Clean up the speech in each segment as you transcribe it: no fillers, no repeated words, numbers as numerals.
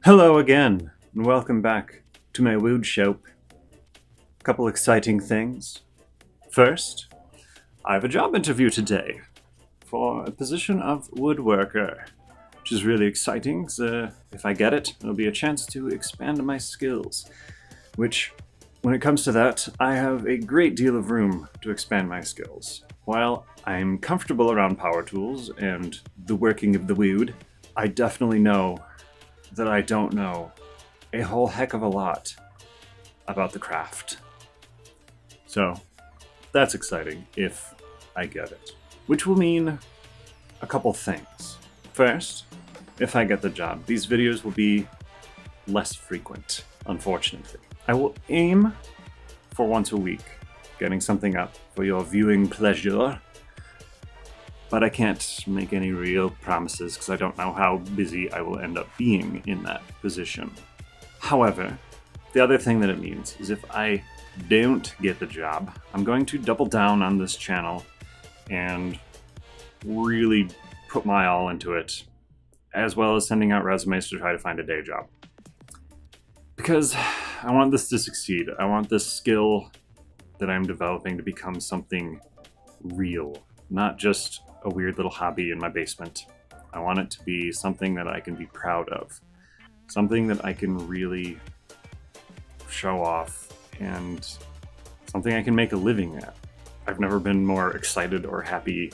Hello again, and welcome back to my wood shop. A couple exciting things. First, I have a job interview today for a position of woodworker, which is really exciting. So if I get it, it'll be a chance to expand my skills, which, when it comes to that, I have a great deal of room to expand my skills. While I'm comfortable around power tools and the working of the wood, I definitely know that I don't know a whole heck of a lot about the craft. So that's exciting if I get it. Which will mean a couple things. First, if I get the job, these videos will be less frequent, unfortunately. I will aim for once a week, getting something up for your viewing pleasure. But I can't make any real promises because I don't know how busy I will end up being in that position. However, the other thing that it means is if I don't get the job, I'm going to double down on this channel and really put my all into it, as well as sending out resumes to try to find a day job. Because I want this to succeed. I want this skill that I'm developing to become something real, not just a weird little hobby in my basement. I want it to be something that I can be proud of, something that I can really show off, and something I can make a living at. I've never been more excited or happy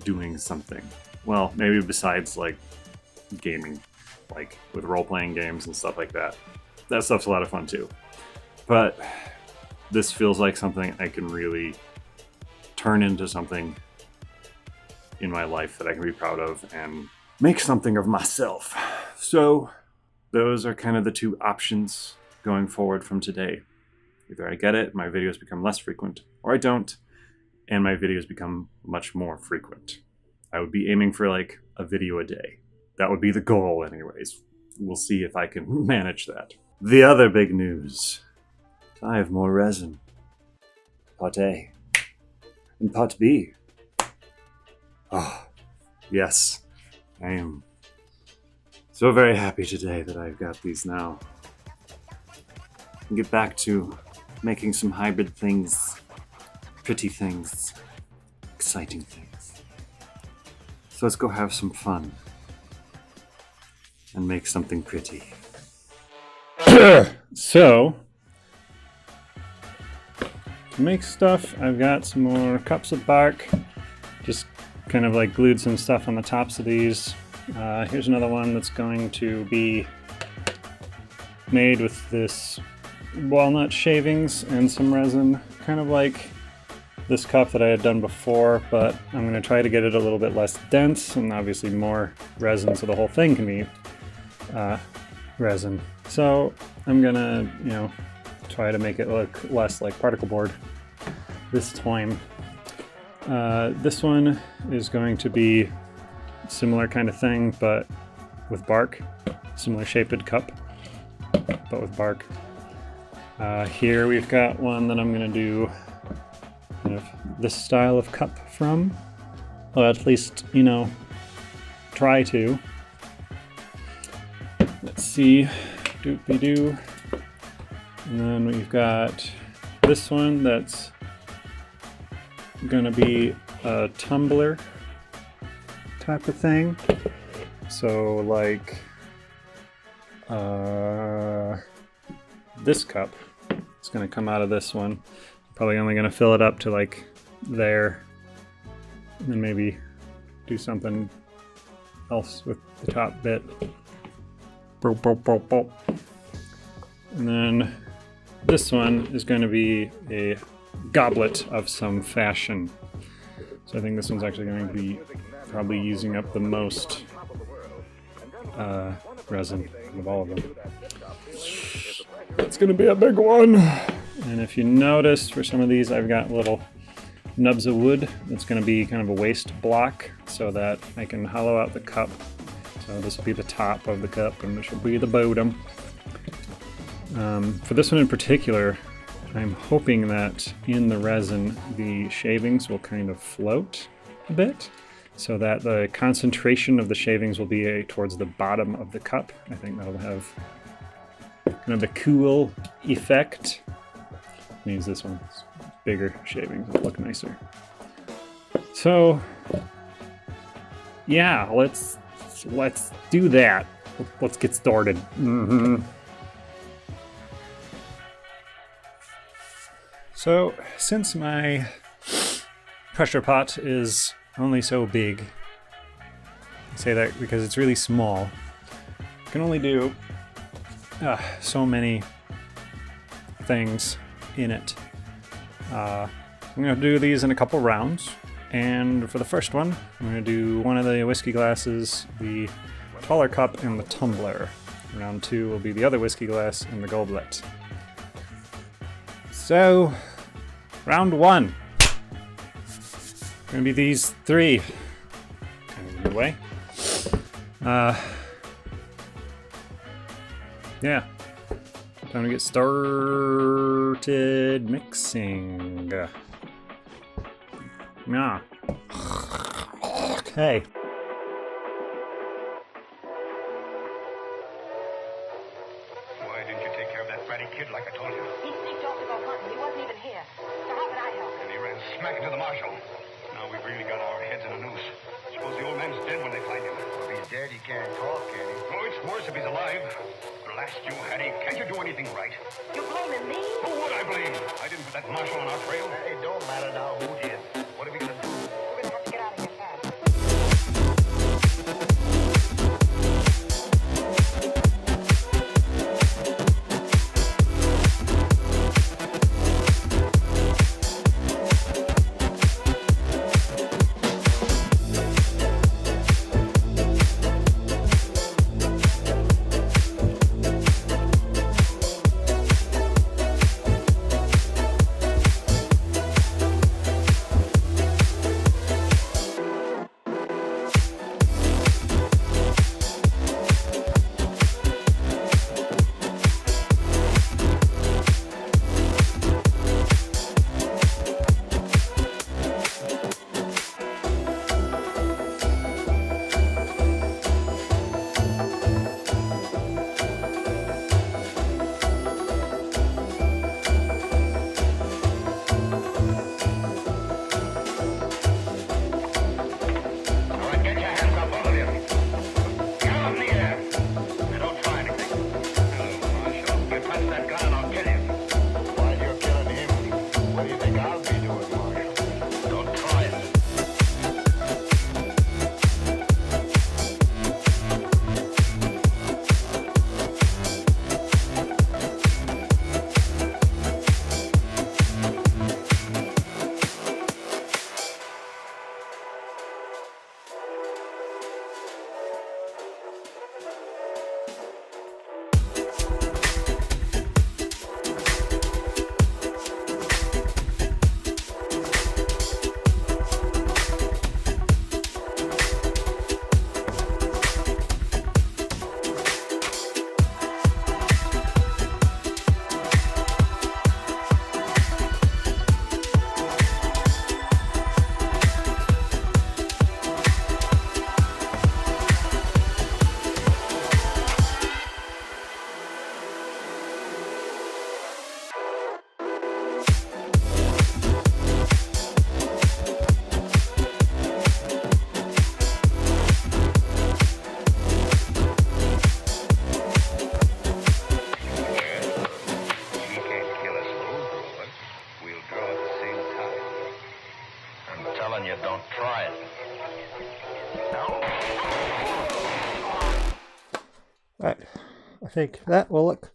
doing something. Well, maybe besides like gaming, like with role-playing games and stuff like that. That stuff's a lot of fun too. But this feels like something I can really turn into something in my life that I can be proud of and make something of myself. So those are kind of the two options going forward from today. Either I get it, my videos become less frequent, or I don't, and my videos become much more frequent. I would be aiming for like a video a day. That would be the goal anyways. We'll see if I can manage that. The other big news. I have more resin. Pot A. And pot B. Oh, yes. I am so very happy today that I've got these now. And get back to making some hybrid things, pretty things, exciting things. So let's go have some fun and make something pretty. So, to make stuff, I've got some more cups of bark. Just kind of like glued some stuff on the tops of these. Here's another one that's going to be made with this walnut shavings and some resin, kind of like this cup that I had done before, but I'm going to try to get it a little bit less dense and obviously more resin so the whole thing can be resin. So I'm gonna, try to make it look less like particle board this time. This one is going to be similar kind of thing, but with bark. Similar shaped cup, but with bark. Here we've got one that I'm going to do kind of this style of cup from. Or at least, try to. Let's see. Doop-de-doo. And then we've got this one that's gonna be a tumbler type of thing. So like this cup is gonna come out of this one. Probably only gonna fill it up to like there, and then maybe do something else with the top bit. And then this one is going to be a goblet of some fashion. So I think this one's actually going to be probably using up the most resin of all of them. It's going to be a big one. And if you notice, for some of these I've got little nubs of wood. That's going to be kind of a waste block so that I can hollow out the cup. So this will be the top of the cup and this will be the bottom. For this one in particular, I'm hoping that in the resin the shavings will kind of float a bit, so that the concentration of the shavings will be towards the bottom of the cup. I think that'll have kind of the cool effect. Means this one's bigger shavings will look nicer. So yeah, let's do that. Let's get started. So since my pressure pot is only so big, I say that because it's really small, I can only do so many things in it. I'm going to do these in a couple rounds, and for the first one I'm going to do one of the whiskey glasses, the taller cup, and the tumbler. Round 2 will be the other whiskey glass and the goblet. So round 1 going to be these 3. Kind of in the way. Yeah. Time to get started mixing. Yeah. Okay. Why didn't you take care of that bratty kid like I told you? He sneaked off to go hunting. He wasn't even here. So how could I help him? And he ran smack into the marshal. Now we've really got our heads in a noose. Suppose the old man's dead when they find him. If he's dead, he can't talk, can he? Oh, it's worse if he's alive. Blast you, Hattie. Can't you do anything right? You're blaming me? Who would I blame? I didn't put that marshal on our trail. It don't matter now who did. What are we gonna do? We're gonna have to get out of here fast. telling you, don't try it. Right. I think that will look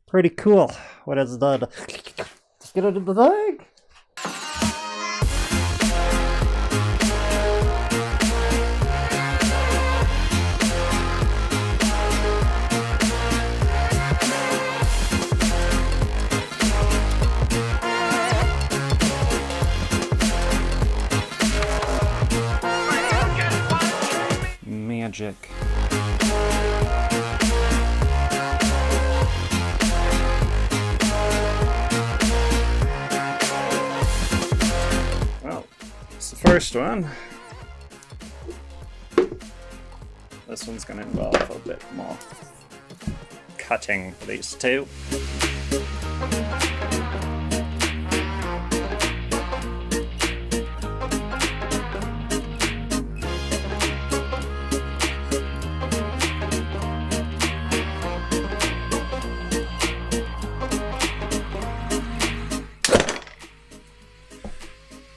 pretty cool when it's done. Let's get it in the thing. Magic. that's the first one. This one's going to involve a bit more cutting for these two.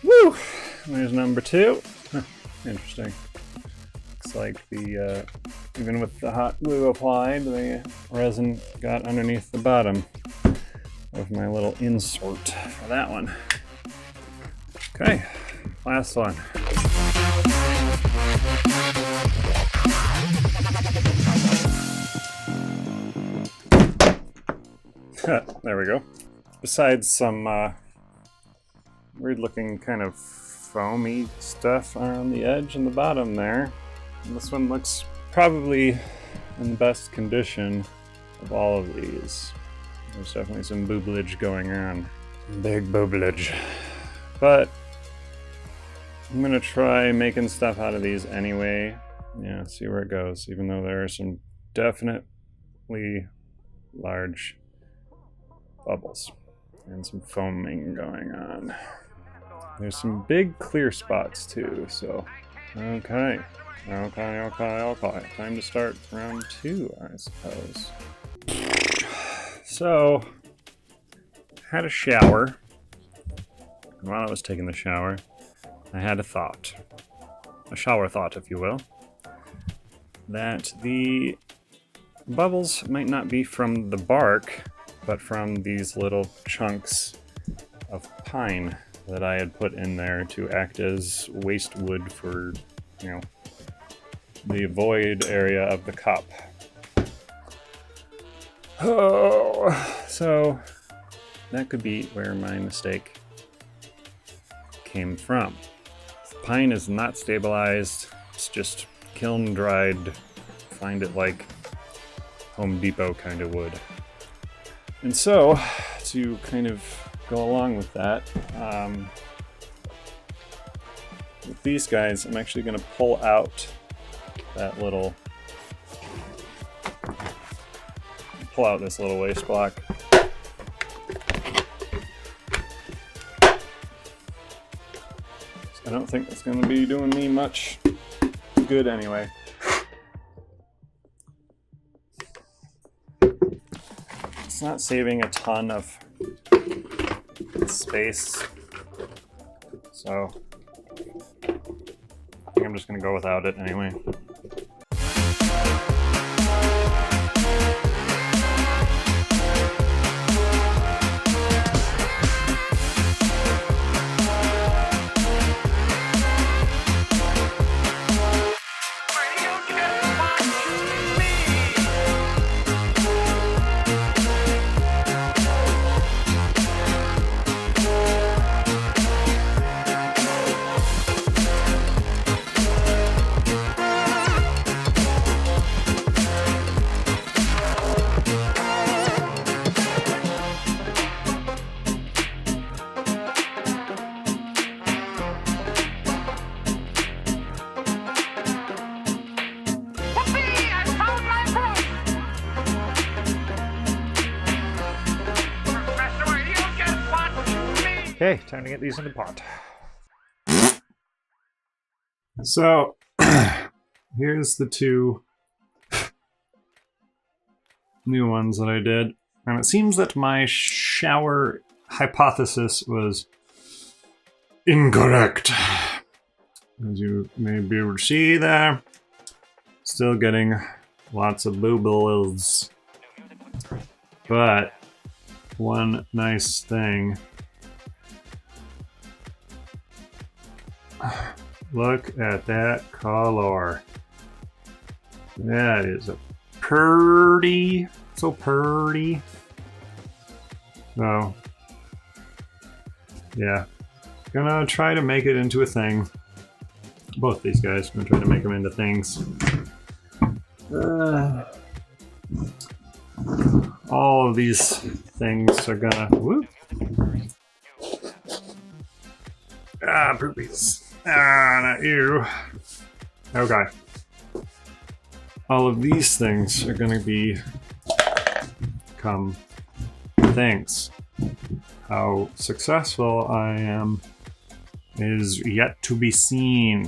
Woo! There's number 2. Interesting. Looks like the even with the hot glue applied, the resin got underneath the bottom of my little insert for that one. Okay, last one. There we go. Besides some weird looking kind of foamy stuff on the edge and the bottom there, and this one looks probably in the best condition of all of these. There's definitely some booblage going on. Big booblage. But I'm gonna try making stuff out of these anyway. Yeah, see where it goes, even though there are some definitely large bubbles and some foaming going on. There's some big clear spots too, so okay. Time to start round 2, I suppose. So, had a shower, and while I was taking the shower, I had a thought. A shower thought, if you will. That the bubbles might not be from the bark, but from these little chunks of pine that I had put in there to act as waste wood for, the void area of the cup. Oh, so that could be where my mistake came from. The pine is not stabilized, it's just kiln dried, find it like Home Depot kind of wood. And so, to kind of go along with that, with these guys, I'm actually going to pull out that little, this little waste block. I don't think it's going to be doing me much good anyway. It's not saving a ton of space, so I think I'm just going to go without it anyway. Okay, time to get these in the pot. So, here's the 2 new ones that I did. And it seems that my shower hypothesis was incorrect. As you may be able to see there, still getting lots of bubbles. But one nice thing, look at that color. That is a purty, so purty. So, yeah, gonna try to make it into a thing. Both these guys, gonna try to make them into things. All of these things are gonna, whoop. Poopies. not you. Okay. All of these things are gonna become things. How successful I am is yet to be seen.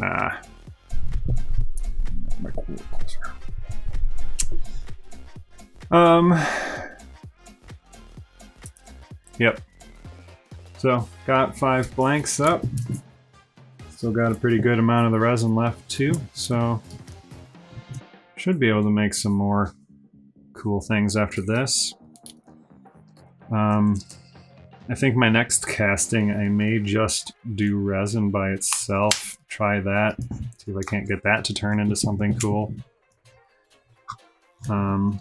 Yep. So, got 5 blanks up. Still got a pretty good amount of the resin left too, so should be able to make some more cool things after this. I think my next casting, I may just do resin by itself. Try that. See if I can't get that to turn into something cool. Or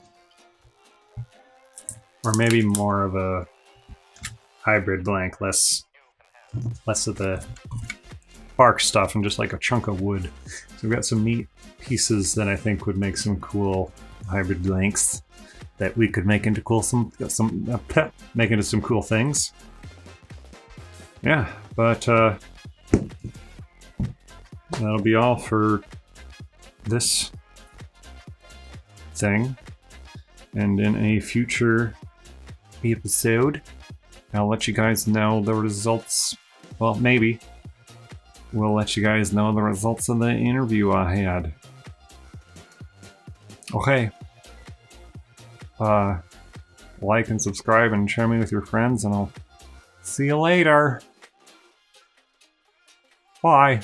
maybe more of a hybrid blank, less of the bark stuff and just like a chunk of wood. So we've got some neat pieces that I think would make some cool hybrid blanks that we could make into make into some cool things. Yeah, but that'll be all for this thing. And in a future episode, I'll let you guys know the results. Well, maybe. We'll let you guys know the results of the interview I had. Okay. Like and subscribe and share me with your friends, and I'll see you later. Bye.